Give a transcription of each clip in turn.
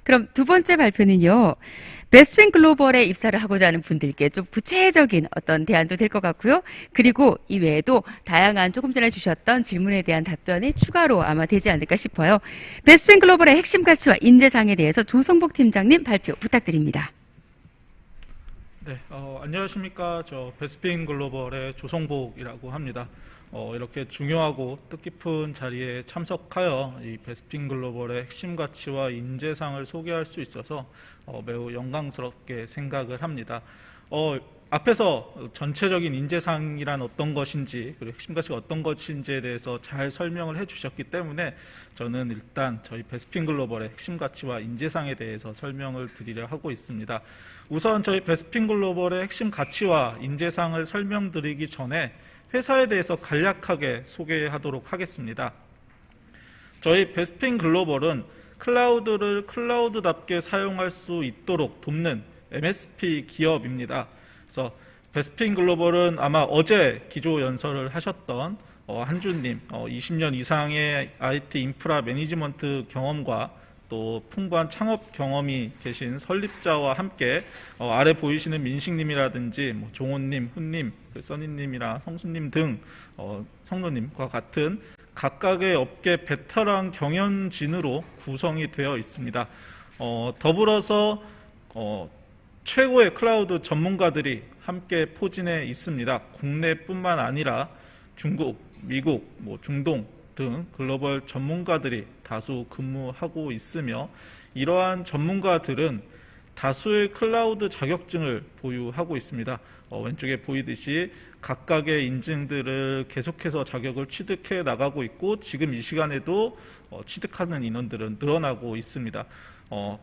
그럼 두 번째 발표는요. 베스핀 글로벌에 입사를 하고자 하는 분들께 좀 구체적인 어떤 대안도 될 것 같고요. 그리고 이외에도 다양한 조금 전에 주셨던 질문에 대한 답변이 추가로 아마 되지 않을까 싶어요. 베스핀 글로벌의 핵심 가치와 인재상에 대해서 조성복 팀장님 발표 부탁드립니다. 네, 안녕하십니까. 저 베스핀 글로벌의 조성복이라고 합니다. 이렇게 중요하고 뜻깊은 자리에 참석하여 이 베스핀 글로벌의 핵심 가치와 인재상을 소개할 수 있어서 매우 영광스럽게 생각을 합니다. 앞에서 전체적인 인재상이란 어떤 것인지 그리고 핵심 가치가 어떤 것인지에 대해서 잘 설명을 해주셨기 때문에 저는 일단 저희 베스핀 글로벌의 핵심 가치와 인재상에 대해서 설명을 드리려 하고 있습니다. 우선 저희 베스핀 글로벌의 핵심 가치와 인재상을 설명드리기 전에 회사에 대해서 간략하게 소개하도록 하겠습니다. 저희 베스핀 글로벌은 클라우드를 클라우드답게 사용할 수 있도록 돕는 MSP 기업입니다. 그래서 베스핀 글로벌은 아마 어제 기조 연설을 하셨던 한준님, 20년 이상의 IT 인프라 매니지먼트 경험과 또 풍부한 창업 경험이 계신 설립자와 함께 아래 보이시는 민식님이라든지 종호님, 훈님, 써니님이랑 성수님 등 성노님과 같은 각각의 업계 베테랑 경영진으로 구성이 되어 있습니다. 더불어서 최고의 클라우드 전문가들이 함께 포진해 있습니다. 국내뿐만 아니라 중국, 미국, 중동 등 글로벌 전문가들이 다수 근무하고 있으며 이러한 전문가들은 다수의 클라우드 자격증을 보유하고 있습니다. 왼쪽에 보이듯이 각각의 인증들을 계속해서 자격을 취득해 나가고 있고 지금 이 시간에도 취득하는 인원들은 늘어나고 있습니다.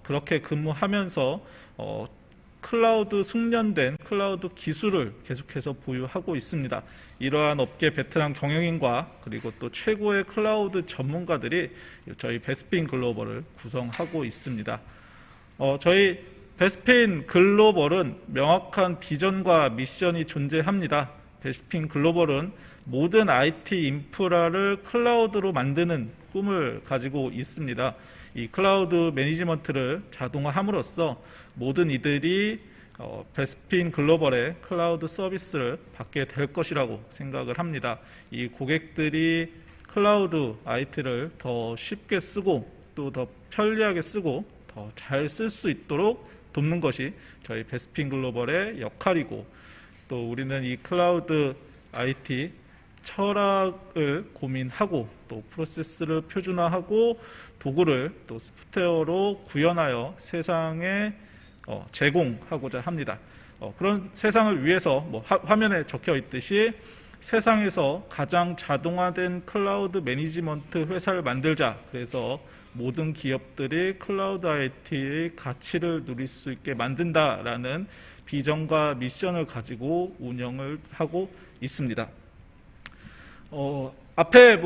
그렇게 근무하면서 클라우드 숙련된 클라우드 기술을 계속해서 보유하고 있습니다. 이러한 업계 베테랑 경영인과 그리고 또 최고의 클라우드 전문가들이 저희 베스핀 글로벌을 구성하고 있습니다. 저희 베스핀 글로벌은 명확한 비전과 미션이 존재합니다. 베스핀 글로벌은 모든 IT 인프라를 클라우드로 만드는 꿈을 가지고 있습니다. 이 클라우드 매니지먼트를 자동화함으로써 모든 이들이 베스핀 글로벌의 클라우드 서비스를 받게 될 것이라고 생각을 합니다. 이 고객들이 클라우드 IT를 더 쉽게 쓰고 또 더 편리하게 쓰고 더 잘 쓸 수 있도록 돕는 것이 저희 베스핀 글로벌의 역할이고 또 우리는 이 클라우드 IT 철학을 고민하고 또 프로세스를 표준화하고 도구를 또 소프트웨어로 구현하여 세상에 제공하고자 합니다. 그런 세상을 위해서 화면에 적혀 있듯이 세상에서 가장 자동화된 클라우드 매니지먼트 회사를 만들자. 그래서 모든 기업들이 클라우드 IT의 가치를 누릴 수 있게 만든다라는 비전과 미션을 가지고 운영을 하고 있습니다. 앞에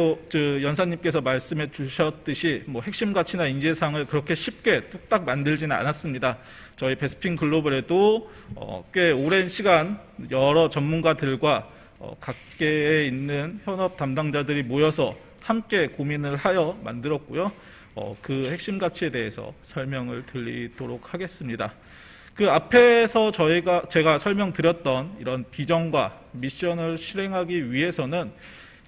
연사님께서 말씀해 주셨듯이 핵심 가치나 인재상을 그렇게 쉽게 뚝딱 만들지는 않았습니다. 저희 베스핀 글로벌에도 꽤 오랜 시간 여러 전문가들과 각계에 있는 현업 담당자들이 모여서 함께 고민을 하여 만들었고요. 그 핵심 가치에 대해서 설명을 드리도록 하겠습니다. 그 앞에서 제가 설명드렸던 이런 비전과 미션을 실행하기 위해서는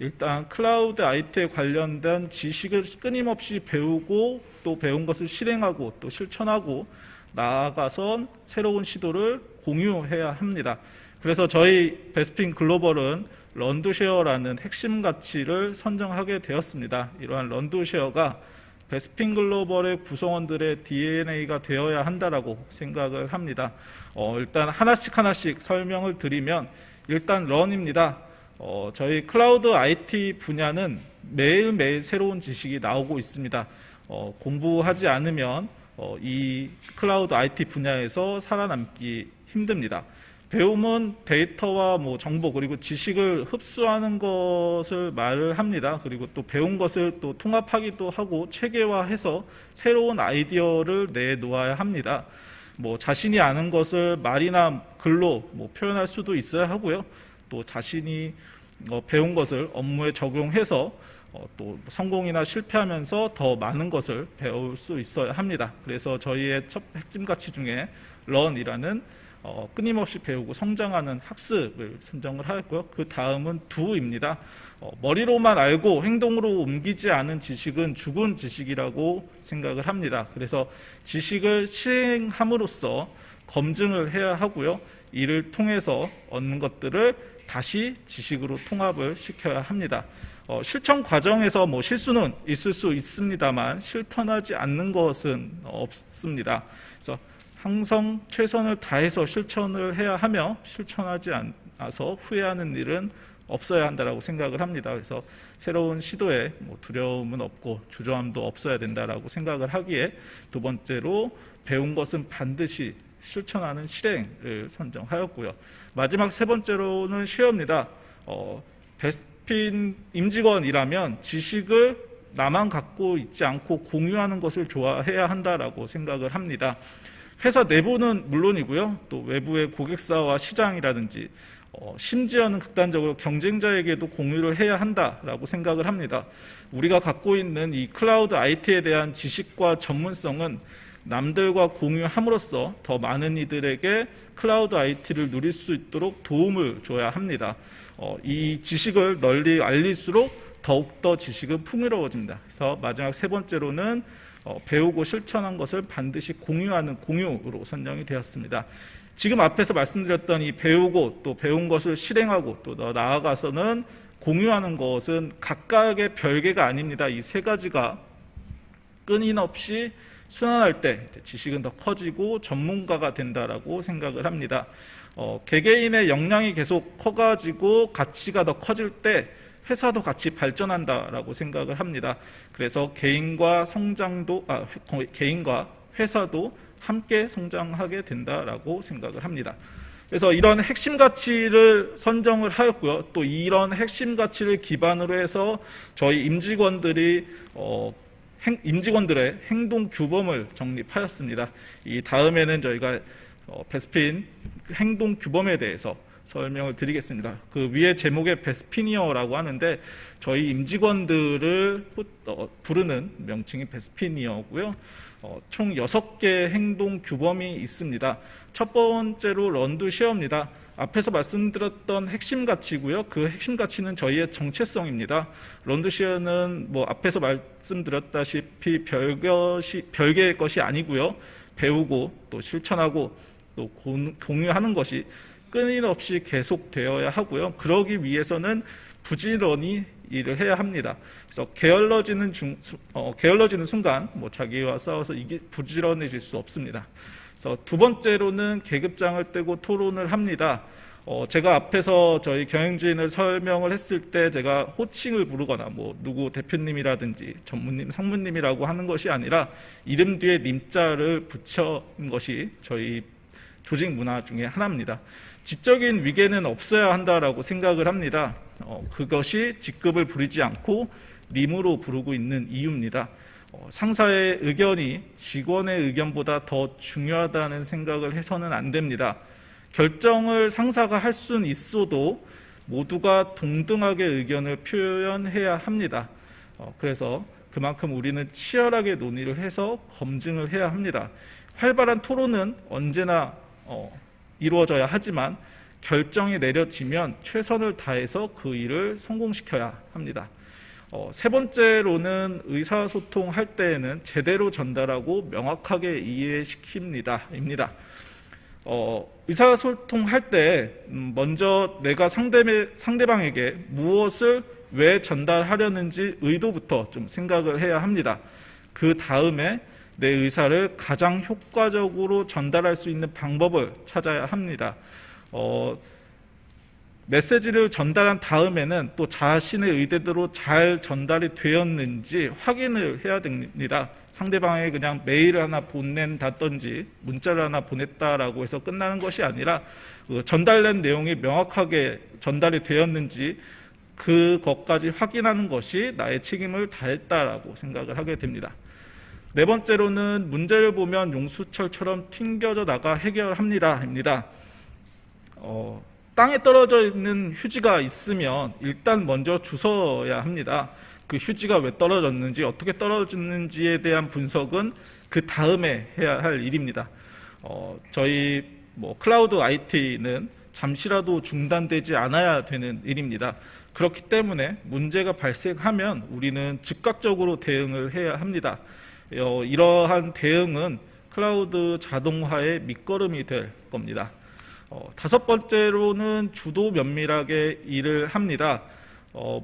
일단 클라우드 IT에 관련된 지식을 끊임없이 배우고 또 배운 것을 실행하고 또 실천하고 나아가선 새로운 시도를 공유해야 합니다. 그래서 저희 베스핀 글로벌은 런드쉐어라는 핵심 가치를 선정하게 되었습니다. 이러한 런드쉐어가 베스핀 글로벌의 구성원들의 DNA가 되어야 한다라고 생각을 합니다. 일단 하나씩 설명을 드리면 일단 런입니다. 저희 클라우드 IT 분야는 매일매일 새로운 지식이 나오고 있습니다. 공부하지 않으면 이 클라우드 IT 분야에서 살아남기 힘듭니다. 배움은 데이터와 정보 그리고 지식을 흡수하는 것을 말을 합니다. 그리고 또 배운 것을 또 통합하기도 하고 체계화해서 새로운 아이디어를 내놓아야 합니다. 자신이 아는 것을 말이나 글로 표현할 수도 있어야 하고요. 또 자신이 배운 것을 업무에 적용해서 또 성공이나 실패하면서 더 많은 것을 배울 수 있어야 합니다. 그래서 저희의 첫 핵심 가치 중에 런이라는 끊임없이 배우고 성장하는 학습을 선정을 하였고요. 그 다음은 do입니다. 머리로만 알고 행동으로 옮기지 않은 지식은 죽은 지식이라고 생각을 합니다. 그래서 지식을 실행함으로써 검증을 해야 하고요. 이를 통해서 얻는 것들을 다시 지식으로 통합을 시켜야 합니다. 실천 과정에서 실수는 있을 수 있습니다만 실천하지 않는 것은 없습니다. 그래서 항상 최선을 다해서 실천을 해야 하며 실천하지 않아서 후회하는 일은 없어야 한다라고 생각을 합니다. 그래서 새로운 시도에 두려움은 없고 주저함도 없어야 된다라고 생각을 하기에 두 번째로 배운 것은 반드시 실천하는 실행을 선정하였고요. 마지막 세 번째로는 쉐어입니다. 베스핀 임직원이라면 지식을 나만 갖고 있지 않고 공유하는 것을 좋아해야 한다라고 생각을 합니다. 회사 내부는 물론이고요. 또 외부의 고객사와 시장이라든지 심지어는 극단적으로 경쟁자에게도 공유를 해야 한다라고 생각을 합니다. 우리가 갖고 있는 이 클라우드 IT에 대한 지식과 전문성은 남들과 공유함으로써 더 많은 이들에게 클라우드 IT를 누릴 수 있도록 도움을 줘야 합니다. 이 지식을 널리 알릴수록 더욱더 지식은 풍요로워집니다. 그래서 마지막 세 번째로는 배우고 실천한 것을 반드시 공유하는 공유로 선정이 되었습니다. 지금 앞에서 말씀드렸던 이 배우고 또 배운 것을 실행하고 또 나아가서는 공유하는 것은 각각의 별개가 아닙니다. 이 세 가지가 끊임없이 순환할 때 지식은 더 커지고 전문가가 된다라고 생각을 합니다. 개개인의 역량이 계속 커가지고 가치가 더 커질 때 회사도 같이 발전한다라고 생각을 합니다. 그래서 개인과 회사도 함께 성장하게 된다라고 생각을 합니다. 그래서 이런 핵심 가치를 선정을 하였고요. 또 이런 핵심 가치를 기반으로 해서 저희 임직원들의 행동 규범을 정립하였습니다. 이 다음에는 저희가 베스핀 행동 규범에 대해서 설명을 드리겠습니다. 그 위에 제목에 베스피니어라고 하는데 저희 임직원들을 부르는 명칭이 베스피니어고요. 총 6개의 행동 규범이 있습니다. 첫 번째로 런두 쉐어입니다. 앞에서 말씀드렸던 핵심 가치고요. 그 핵심 가치는 저희의 정체성입니다. 런두 쉐어는 앞에서 말씀드렸다시피 별개의 것이 아니고요. 배우고 또 실천하고 또 공유하는 것이 끊임없이 계속되어야 하고요. 그러기 위해서는 부지런히 일을 해야 합니다. 그래서 게을러지는 순간 자기와 싸워서 이게 부지런해질 수 없습니다. 그래서 두 번째로는 계급장을 떼고 토론을 합니다. 제가 앞에서 저희 경영진을 설명을 했을 때 제가 호칭을 부르거나 누구 대표님이라든지 전무님, 상무님이라고 하는 것이 아니라 이름 뒤에 님자를 붙여는 것이 저희 조직 문화 중에 하나입니다. 지적인 위계는 없어야 한다라고 생각을 합니다. 그것이 직급을 부리지 않고 님으로 부르고 있는 이유입니다. 상사의 의견이 직원의 의견보다 더 중요하다는 생각을 해서는 안 됩니다. 결정을 상사가 할 수는 있어도 모두가 동등하게 의견을 표현해야 합니다. 그래서 그만큼 우리는 치열하게 논의를 해서 검증을 해야 합니다. 활발한 토론은 언제나 이루어져야 하지만 결정이 내려지면 최선을 다해서 그 일을 성공시켜야 합니다. 세 번째로는 의사소통할 때에는 제대로 전달하고 명확하게 이해시킵니다. 의사소통할 때 먼저 내가 상대방에게 무엇을 왜 전달하려는지 의도부터 좀 생각을 해야 합니다. 그 다음에 내 의사를 가장 효과적으로 전달할 수 있는 방법을 찾아야 합니다. 메시지를 전달한 다음에는 또 자신의 의대대로 잘 전달이 되었는지 확인을 해야 됩니다. 상대방에 그냥 메일을 하나 보낸다든지 문자를 하나 보냈다라고 해서 끝나는 것이 아니라 전달된 내용이 명확하게 전달이 되었는지 그것까지 확인하는 것이 나의 책임을 다했다라고 생각을 하게 됩니다. 네 번째로는 문제를 보면 용수철처럼 튕겨져 나가 해결합니다. 땅에 떨어져 있는 휴지가 있으면 일단 먼저 주워야 합니다. 그 그 휴지가 왜 떨어졌는지, 어떻게 떨어졌는지에 대한 분석은 그 다음에 해야 할 일입니다. 저희 클라우드 IT는 잠시라도 중단되지 않아야 되는 일입니다. 그렇기 때문에 문제가 발생하면 우리는 즉각적으로 대응을 해야 합니다. 이러한 대응은 클라우드 자동화의 밑거름이 될 겁니다. 다섯 번째로는 주도 면밀하게 일을 합니다.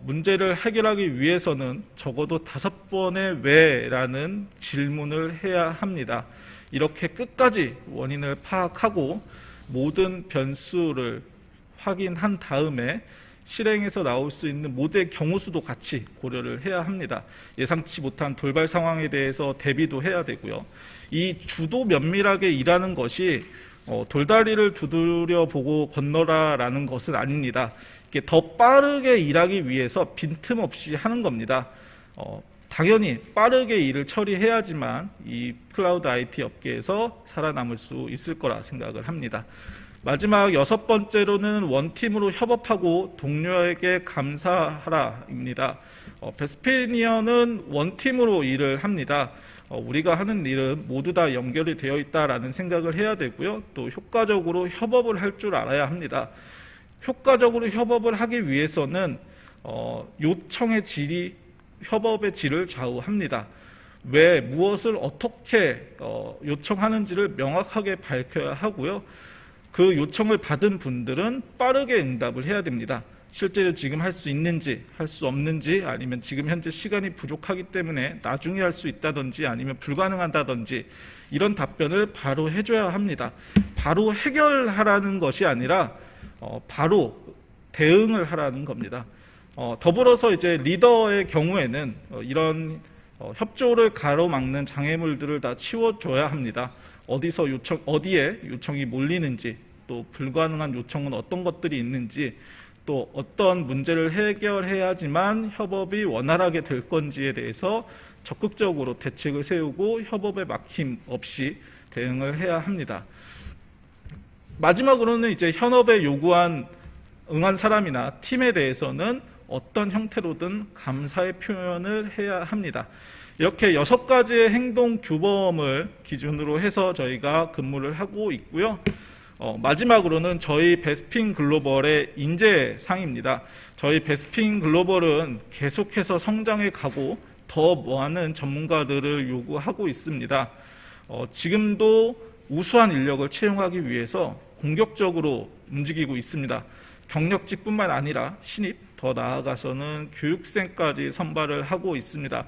문제를 해결하기 위해서는 적어도 5번의 왜라는 질문을 해야 합니다. 이렇게 끝까지 원인을 파악하고 모든 변수를 확인한 다음에 실행에서 나올 수 있는 모두의 경우수도 같이 고려를 해야 합니다. 예상치 못한 돌발 상황에 대해서 대비도 해야 되고요. 이 주도 면밀하게 일하는 것이 돌다리를 두드려 보고 건너라라는 것은 아닙니다. 이게 더 빠르게 일하기 위해서 빈틈없이 하는 겁니다. 당연히 빠르게 일을 처리해야지만 이 클라우드 IT 업계에서 살아남을 수 있을 거라 생각을 합니다. 마지막 6번째로는 원팀으로 협업하고 동료에게 감사하라입니다. 베스피니언은 원팀으로 일을 합니다. 우리가 하는 일은 모두 다 연결이 되어 있다라는 생각을 해야 되고요. 또 효과적으로 협업을 할 줄 알아야 합니다. 효과적으로 협업을 하기 위해서는 요청의 질이 협업의 질을 좌우합니다. 왜 무엇을 어떻게 요청하는지를 명확하게 밝혀야 하고요. 그 요청을 받은 분들은 빠르게 응답을 해야 됩니다. 실제로 지금 할 수 있는지 할 수 없는지, 아니면 지금 현재 시간이 부족하기 때문에 나중에 할 수 있다든지 아니면 불가능하다든지, 이런 답변을 바로 해줘야 합니다. 바로 해결하라는 것이 아니라 바로 대응을 하라는 겁니다. 더불어서 이제 리더의 경우에는 이런 협조를 가로막는 장애물들을 다 치워줘야 합니다. 어디에 요청이 몰리는지, 또 불가능한 요청은 어떤 것들이 있는지, 또 어떤 문제를 해결해야지만 협업이 원활하게 될 건지에 대해서 적극적으로 대책을 세우고 협업에 막힘 없이 대응을 해야 합니다. 마지막으로는 이제 현업에 응한 사람이나 팀에 대해서는 어떤 형태로든 감사의 표현을 해야 합니다. 이렇게 6가지의 행동 규범을 기준으로 해서 저희가 근무를 하고 있고요. 마지막으로는 저희 베스핀 글로벌의 인재상입니다. 저희 베스핀 글로벌은 계속해서 성장해 가고 더 많은 전문가들을 요구하고 있습니다. 지금도 우수한 인력을 채용하기 위해서 공격적으로 움직이고 있습니다. 경력직뿐만 아니라 신입, 더 나아가서는 교육생까지 선발을 하고 있습니다.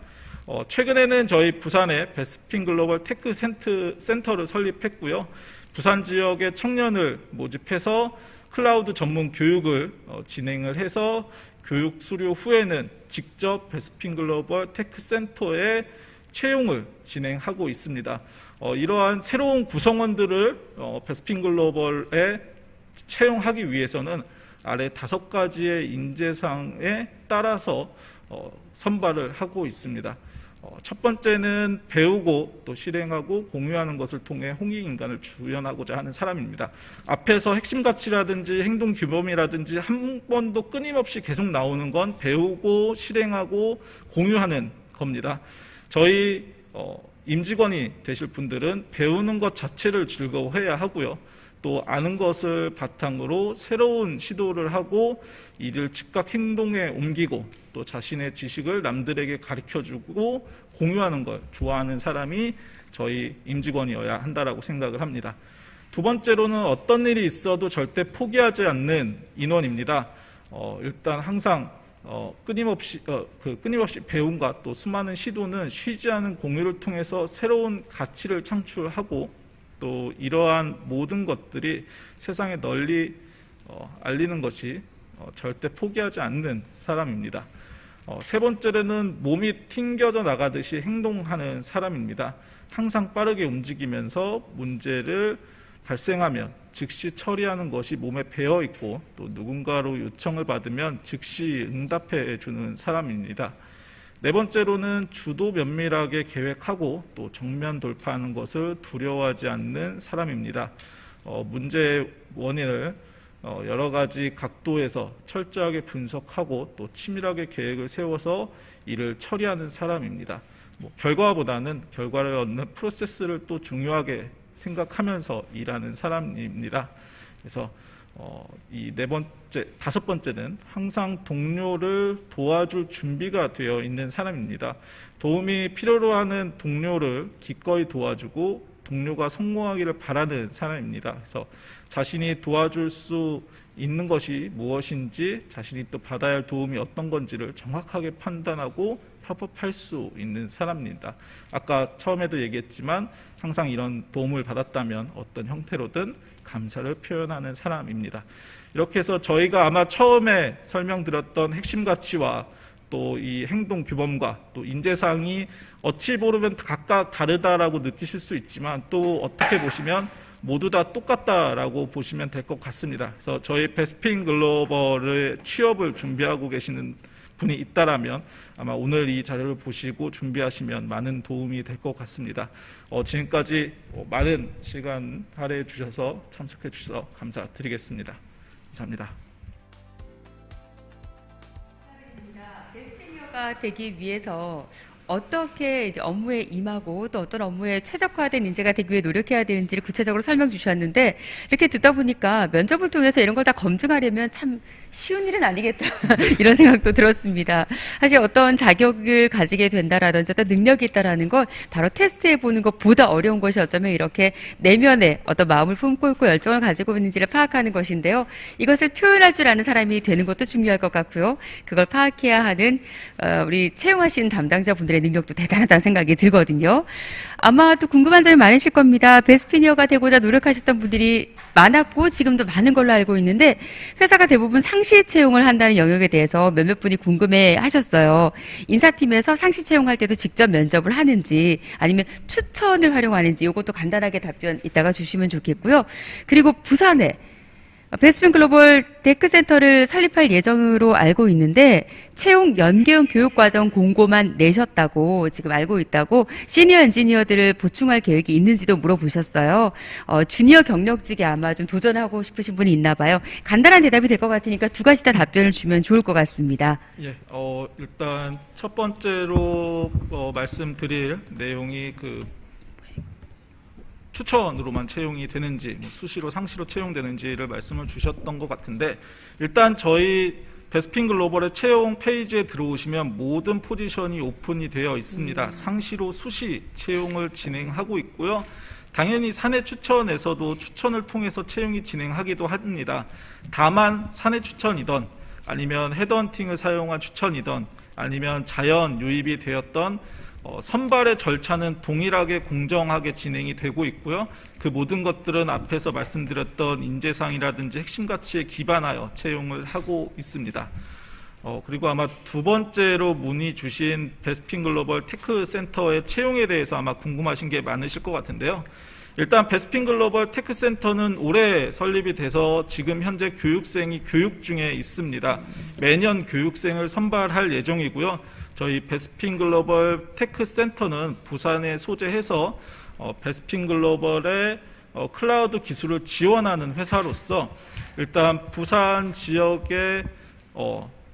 최근에는 저희 부산에 베스핀 글로벌 테크 센터를 설립했고요. 부산 지역의 청년을 모집해서 클라우드 전문 교육을 진행을 해서 교육 수료 후에는 직접 베스핀 글로벌 테크 센터에 채용을 진행하고 있습니다. 이러한 새로운 구성원들을 베스핀 글로벌에 채용하기 위해서는 아래 5가지의 인재상에 따라서 선발을 하고 있습니다. 첫 번째는 배우고 또 실행하고 공유하는 것을 통해 홍익인간을 구현하고자 하는 사람입니다. 앞에서 핵심 가치라든지 행동 규범이라든지 한 번도 끊임없이 계속 나오는 건 배우고 실행하고 공유하는 겁니다. 저희 임직원이 되실 분들은 배우는 것 자체를 즐거워해야 하고요. 또 아는 것을 바탕으로 새로운 시도를 하고 이를 즉각 행동에 옮기고 또 자신의 지식을 남들에게 가르쳐주고 공유하는 걸 좋아하는 사람이 저희 임직원이어야 한다라고 생각을 합니다. 두 번째로는 어떤 일이 있어도 절대 포기하지 않는 인원입니다. 일단 항상 끊임없이 배움과 또 수많은 시도는 쉬지 않은 공유를 통해서 새로운 가치를 창출하고 또 이러한 모든 것들이 세상에 널리 알리는 것이 절대 포기하지 않는 사람입니다. 세 번째로는 몸이 튕겨져 나가듯이 행동하는 사람입니다. 항상 빠르게 움직이면서 문제를 발생하면 즉시 처리하는 것이 몸에 배어 있고 또 누군가로 요청을 받으면 즉시 응답해 주는 사람입니다. 네 번째로는 주도 면밀하게 계획하고 또 정면 돌파하는 것을 두려워하지 않는 사람입니다. 문제의 원인을 여러 가지 각도에서 철저하게 분석하고 또 치밀하게 계획을 세워서 이를 처리하는 사람입니다. 결과보다는 결과를 얻는 프로세스를 또 중요하게 생각하면서 일하는 사람입니다. 그래서 이 다섯 번째는 항상 동료를 도와줄 준비가 되어 있는 사람입니다. 도움이 필요로 하는 동료를 기꺼이 도와주고 동료가 성공하기를 바라는 사람입니다. 그래서 자신이 도와줄 수 있는 것이 무엇인지, 자신이 또 받아야 할 도움이 어떤 건지를 정확하게 판단하고 협업할 수 있는 사람입니다. 아까 처음에도 얘기했지만 항상 이런 도움을 받았다면 어떤 형태로든 감사를 표현하는 사람입니다. 이렇게 해서 저희가 아마 처음에 설명드렸던 핵심 가치와 또 이 행동 규범과 또 인재상이 어찌 보면 각각 다르다라고 느끼실 수 있지만 또 어떻게 보시면 모두 다 똑같다라고 보시면 될 것 같습니다. 그래서 저희 베스핀 글로벌의 취업을 준비하고 계시는 분이 있다라면 아마 오늘 이 자료를 보시고 준비하시면 많은 도움이 될 것 같습니다. 지금까지 많은 시간 할애해 주셔서 참석해 주셔서 감사드리겠습니다. 감사합니다. 베스트가 되기 위해서 어떻게 이제 업무에 임하고 또 어떤 업무에 최적화된 인재가 되기 위해 노력해야 되는지를 구체적으로 설명 주셨는데 이렇게 듣다 보니까 면접을 통해서 이런 걸 다 검증하려면 참 쉬운 일은 아니겠다 이런 생각도 들었습니다. 사실 어떤 자격을 가지게 된다라든지 어떤 능력이 있다라는 걸 바로 테스트해 보는 것보다 어려운 것이 어쩌면 이렇게 내면에 어떤 마음을 품고 있고 열정을 가지고 있는지를 파악하는 것인데요. 이것을 표현할 줄 아는 사람이 되는 것도 중요할 것 같고요. 그걸 파악해야 하는 우리 채용하신 담당자분들의 능력도 대단하다는 생각이 들거든요. 아마 또 궁금한 점이 많으실 겁니다. 베스피니어가 되고자 노력하셨던 분들이 많았고 지금도 많은 걸로 알고 있는데 회사가 대부분 상시 채용을 한다는 영역에 대해서 몇몇 분이 궁금해 하셨어요. 인사팀에서 상시 채용할 때도 직접 면접을 하는지 아니면 추천을 활용하는지 이것도 간단하게 답변 이따가 주시면 좋겠고요. 그리고 부산에 베스핀 글로벌 테크센터를 설립할 예정으로 알고 있는데 채용 연계형 교육과정 공고만 내셨다고 지금 알고 있다고 시니어 엔지니어들을 보충할 계획이 있는지도 물어보셨어요. 주니어 경력직에 아마 좀 도전하고 싶으신 분이 있나 봐요. 간단한 대답이 될 것 같으니까 두 가지 다 답변을 주면 좋을 것 같습니다. 예, 일단 첫 번째로 말씀드릴 내용이 추천으로만 채용이 되는지 수시로 상시로 채용되는지를 말씀을 주셨던 것 같은데 일단 저희 베스핀 글로벌의 채용 페이지에 들어오시면 모든 포지션이 오픈이 되어 있습니다. 상시로 수시 채용을 진행하고 있고요. 당연히 사내 추천에서도 추천을 통해서 채용이 진행하기도 합니다. 다만 사내 추천이던 아니면 헤드헌팅을 사용한 추천이던 아니면 자연 유입이 되었던 선발의 절차는 동일하게 공정하게 진행이 되고 있고요. 그 모든 것들은 앞에서 말씀드렸던 인재상이라든지 핵심 가치에 기반하여 채용을 하고 있습니다. 그리고 아마 두 번째로 문의 주신 베스핀 글로벌 테크센터의 채용에 대해서 아마 궁금하신 게 많으실 것 같은데요. 일단 베스핀 글로벌 테크센터는 올해 설립이 돼서 지금 현재 교육생이 교육 중에 있습니다. 매년 교육생을 선발할 예정이고요. 저희 베스핀 글로벌 테크센터는 부산에 소재해서 베스핀 글로벌의 클라우드 기술을 지원하는 회사로서 일단 부산 지역에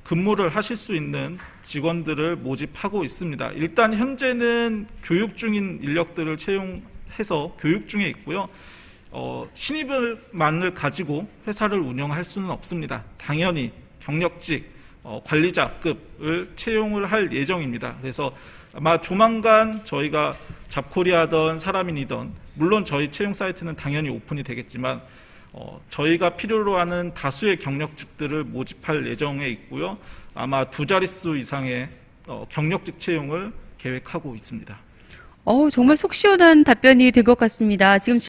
근무를 하실 수 있는 직원들을 모집하고 있습니다. 일단 현재는 교육 중인 인력들을 채용해서 교육 중에 있고요. 신입을만을 가지고 회사를 운영할 수는 없습니다. 당연히 경력직 관리자급을 채용을 할 예정입니다. 그래서 아마 조만간 저희가 잡코리아든 사람인이든 물론 저희 채용 사이트는 당연히 오픈이 되겠지만 저희가 필요로 하는 다수의 경력직들을 모집할 예정에 있고요. 아마 두 자릿수 이상의 경력직 채용을 계획하고 있습니다. 정말 속 시원한 답변이 된 것 같습니다. 지금